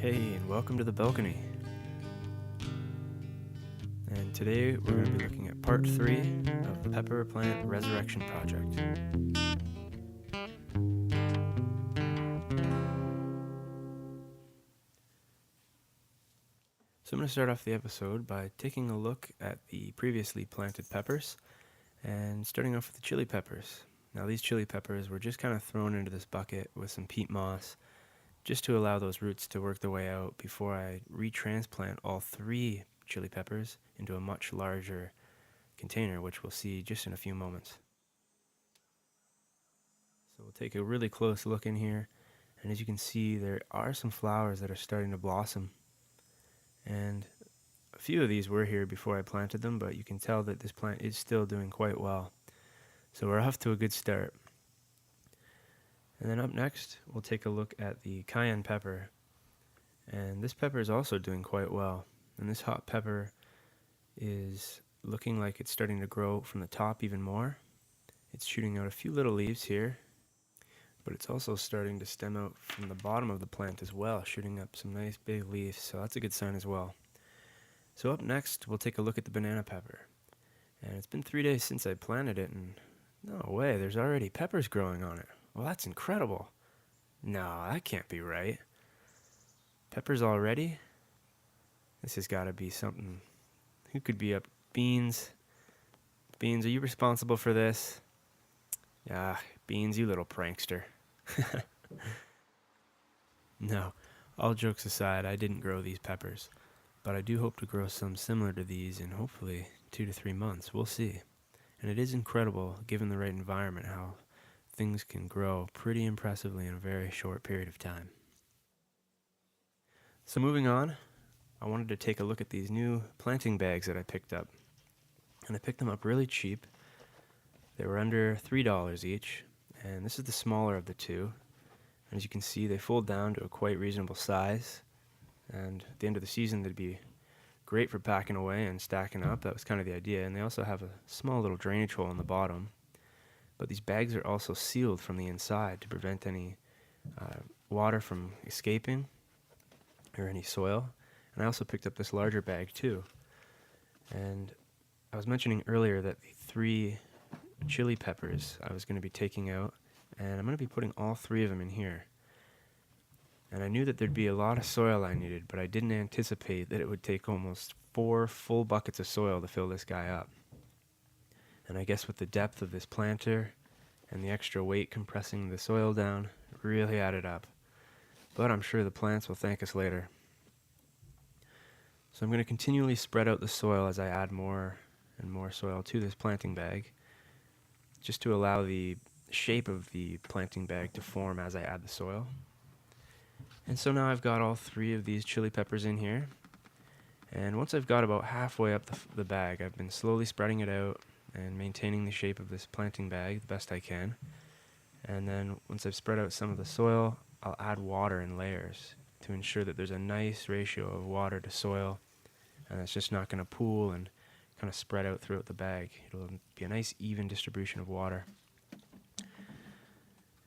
Hey, and welcome to the balcony. And today we're going to be looking at part 3 of the pepper plant resurrection project. So I'm going to start off the episode by taking a look at the previously planted peppers and starting off with the chili peppers. Now these chili peppers were just kind of thrown into this bucket with some peat moss just to allow those roots to work their way out before I retransplant all 3 chili peppers into a much larger container, which we'll see just in a few moments. So we'll take a really close look in here, and as you can see, there are some flowers that are starting to blossom. And a few of these were here before I planted them, but you can tell that this plant is still doing quite well. So we're off to a good start. And then up next, we'll take a look at the cayenne pepper. And this pepper is also doing quite well. And this hot pepper is looking like it's starting to grow from the top even more. It's shooting out a few little leaves here, but it's also starting to stem out from the bottom of the plant as well, shooting up some nice big leaves, so that's a good sign as well. So up next, we'll take a look at the banana pepper. And it's been 3 days since I planted it, and no way, there's already peppers growing on it. Well, that's incredible. No, that can't be right. Peppers already? This has got to be something. Who could be up? Beans? Beans, are you responsible for this? Ah, Beans, you little prankster. No, all jokes aside, I didn't grow these peppers, but I do hope to grow some similar to these in hopefully 2 to 3 months. We'll see. And it is incredible, given the right environment, how things can grow pretty impressively in a very short period of time. So moving on, I wanted to take a look at these new planting bags that I picked up. And I picked them up really cheap. They were under $3 each, and this is the smaller of the two. And as you can see, they fold down to a quite reasonable size, and at the end of the season they'd be great for packing away and stacking up. That was kind of the idea. And they also have a small little drainage hole in the bottom, but these bags are also sealed from the inside to prevent any water from escaping or any soil. And I also picked up this larger bag too. And I was mentioning earlier that the 3 chili peppers I was going to be taking out, and I'm going to be putting all 3 of them in here. And I knew that there'd be a lot of soil I needed, but I didn't anticipate that it would take almost 4 full buckets of soil to fill this guy up. And I guess with the depth of this planter and the extra weight compressing the soil down, it really added up. But I'm sure the plants will thank us later. So I'm going to continually spread out the soil as I add more and more soil to this planting bag, just to allow the shape of the planting bag to form as I add the soil. And so now I've got all 3 of these chili peppers in here. And once I've got about halfway up the bag, I've been slowly spreading it out and maintaining the shape of this planting bag the best I can. And then once I've spread out some of the soil, I'll add water in layers to ensure that there's a nice ratio of water to soil, and it's just not going to pool and kind of spread out throughout the bag. It'll be a nice even distribution of water.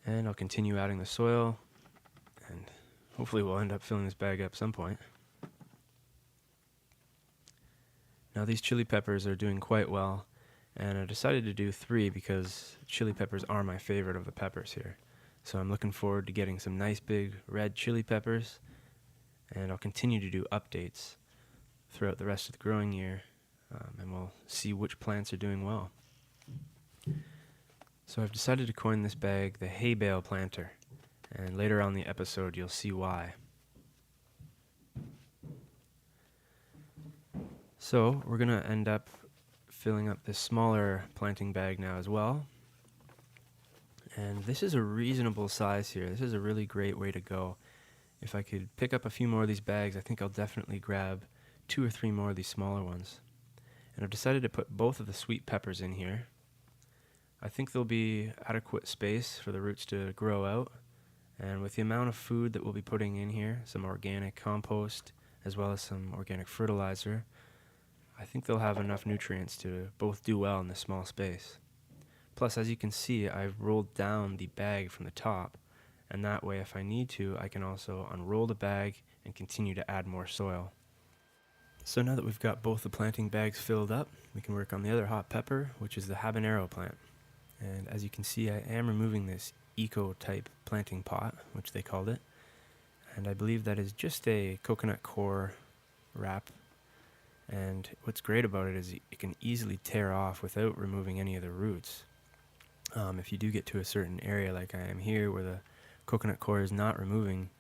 And I'll continue adding the soil, and hopefully we'll end up filling this bag up some point. Now these chili peppers are doing quite well, and I decided to do 3 because chili peppers are my favorite of the peppers here. So I'm looking forward to getting some nice big red chili peppers, and I'll continue to do updates throughout the rest of the growing year, and we'll see which plants are doing well. So I've decided to coin this bag the hay bale planter, and later on in the episode you'll see why. So we're going to end up filling up this smaller planting bag now as well. And this is a reasonable size here. This is a really great way to go. If I could pick up a few more of these bags, I think I'll definitely grab 2 or 3 more of these smaller ones. And I've decided to put both of the sweet peppers in here. I think there'll be adequate space for the roots to grow out. And with the amount of food that we'll be putting in here, some organic compost as well as some organic fertilizer, I think they'll have enough nutrients to both do well in this small space. Plus, as you can see, I've rolled down the bag from the top, and that way if I need to, I can also unroll the bag and continue to add more soil. So now that we've got both the planting bags filled up, we can work on the other hot pepper, which is the habanero plant. And as you can see, I am removing this eco-type planting pot, which they called it. And I believe that is just a coconut coir wrap. And what's great about it is it can easily tear off without removing any of the roots. If you do get to a certain area like I am here where the coconut coir is not removing,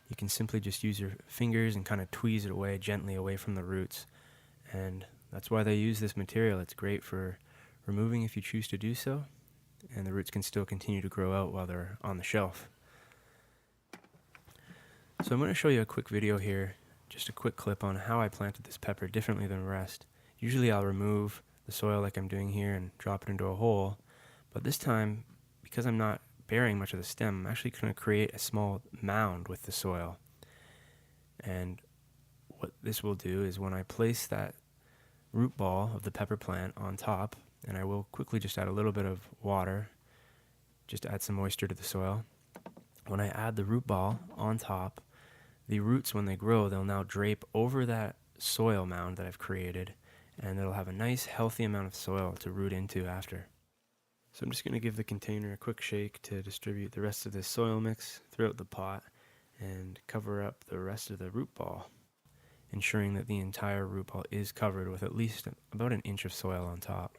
you can simply just use your fingers and kind of tweeze it away gently away from the roots. And that's why they use this material. It's great for removing if you choose to do so, and the roots can still continue to grow out while they're on the shelf. So I'm going to show you a quick video here, just a quick clip on how I planted this pepper differently than the rest. Usually I'll remove the soil like I'm doing here and drop it into a hole, but this time, because I'm not burying much of the stem, I'm actually going to create a small mound with the soil. And what this will do is when I place that root ball of the pepper plant on top, and I will quickly just add a little bit of water, just to add some moisture to the soil. When I add the root ball on top, the roots, when they grow, they'll now drape over that soil mound that I've created, and it'll have a nice healthy amount of soil to root into after. So I'm just going to give the container a quick shake to distribute the rest of this soil mix throughout the pot and cover up the rest of the root ball, ensuring that the entire root ball is covered with at least about an inch of soil on top.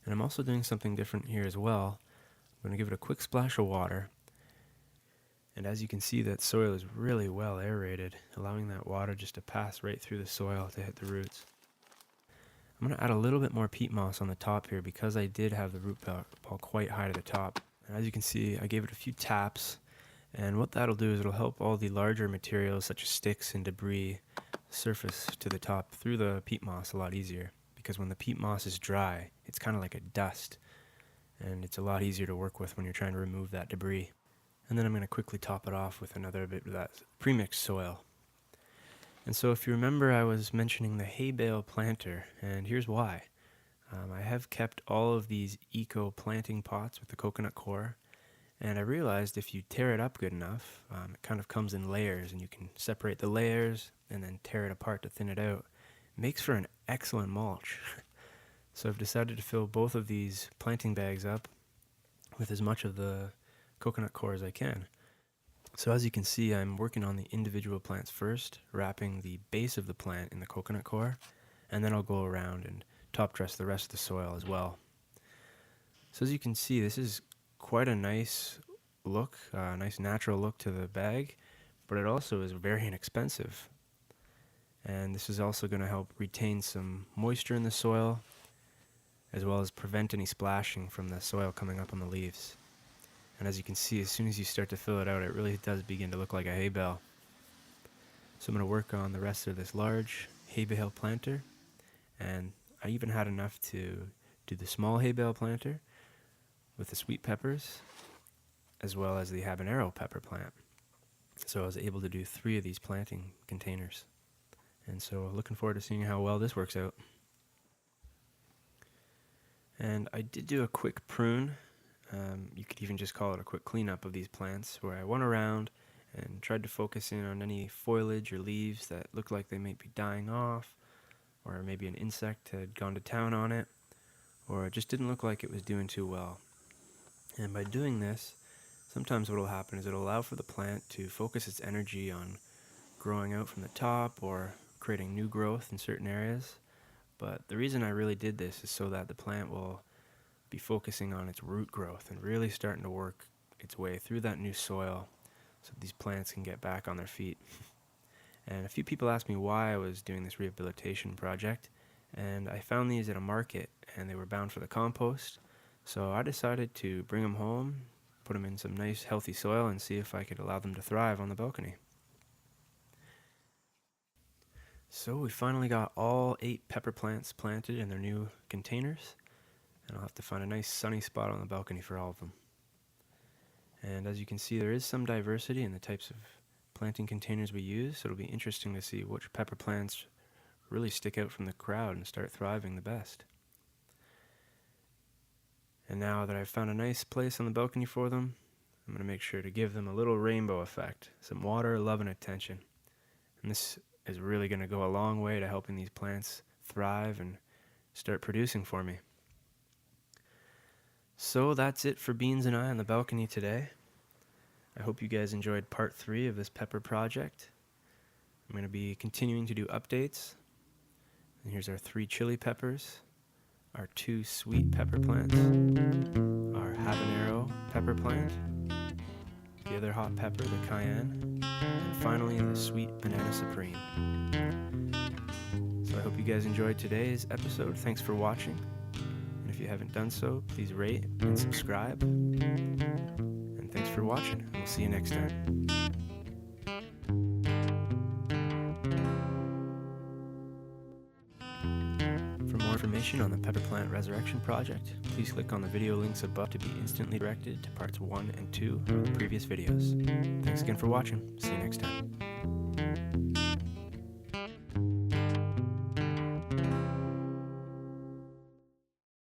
And I'm also doing something different here as well. I'm going to give it a quick splash of water. And as you can see, that soil is really well aerated, allowing that water just to pass right through the soil to hit the roots. I'm going to add a little bit more peat moss on the top here because I did have the root ball quite high to the top. And as you can see, I gave it a few taps, and what that'll do is it'll help all the larger materials such as sticks and debris surface to the top through the peat moss a lot easier, because when the peat moss is dry, it's kind of like a dust, and it's a lot easier to work with when you're trying to remove that debris. And then I'm going to quickly top it off with another bit of that premixed soil. And so if you remember, I was mentioning the hay bale planter, and here's why. I have kept all of these eco planting pots with the coconut coir, and I realized if you tear it up good enough, it kind of comes in layers, and you can separate the layers and then tear it apart to thin it out. It makes for an excellent mulch. So I've decided to fill both of these planting bags up with as much of the coconut coir as I can. So as you can see, I'm working on the individual plants first, wrapping the base of the plant in the coconut coir, and then I'll go around and top dress the rest of the soil as well. So as you can see, this is quite a nice look, a nice natural look to the bag, but it also is very inexpensive. And this is also going to help retain some moisture in the soil, as well as prevent any splashing from the soil coming up on the leaves. And as you can see, as soon as you start to fill it out, it really does begin to look like a hay bale. So I'm going to work on the rest of this large hay bale planter, and I even had enough to do the small hay bale planter with the sweet peppers, as well as the habanero pepper plant. So I was able to do 3 of these planting containers. And so looking forward to seeing how well this works out. And I did do a quick prune. You could even just call it a quick cleanup of these plants, where I went around and tried to focus in on any foliage or leaves that looked like they might be dying off, or maybe an insect had gone to town on it, or it just didn't look like it was doing too well. And by doing this, sometimes what will happen is it'll allow for the plant to focus its energy on growing out from the top or creating new growth in certain areas. But the reason I really did this is so that the plant will be focusing on its root growth and really starting to work its way through that new soil so these plants can get back on their feet. And a few people asked me why I was doing this rehabilitation project, and I found these at a market and they were bound for the compost. So I decided to bring them home, put them in some nice healthy soil, and see if I could allow them to thrive on the balcony. So we finally got all 8 pepper plants planted in their new containers, and I'll have to find a nice sunny spot on the balcony for all of them. And as you can see, there is some diversity in the types of planting containers we use, so it'll be interesting to see which pepper plants really stick out from the crowd and start thriving the best. And now that I've found a nice place on the balcony for them, I'm going to make sure to give them a little rainbow effect, some water, love, and attention. And this is really going to go a long way to helping these plants thrive and start producing for me. So that's it for Beans and I on the balcony today. I hope you guys enjoyed part 3 of this pepper project. I'm going to be continuing to do updates. And here's our 3 chili peppers, our 2 sweet pepper plants, our habanero pepper plant, the other hot pepper, the cayenne, and finally the sweet banana supreme. So I hope you guys enjoyed today's episode. Thanks for watching. And if you haven't done so, please rate and subscribe. And thanks for watching, and we'll see you next time. For more information on the Pepper Plant Resurrection Project, please click on the video links above to be instantly directed to parts 1 and 2 of the previous videos. Thanks again for watching. See you next time.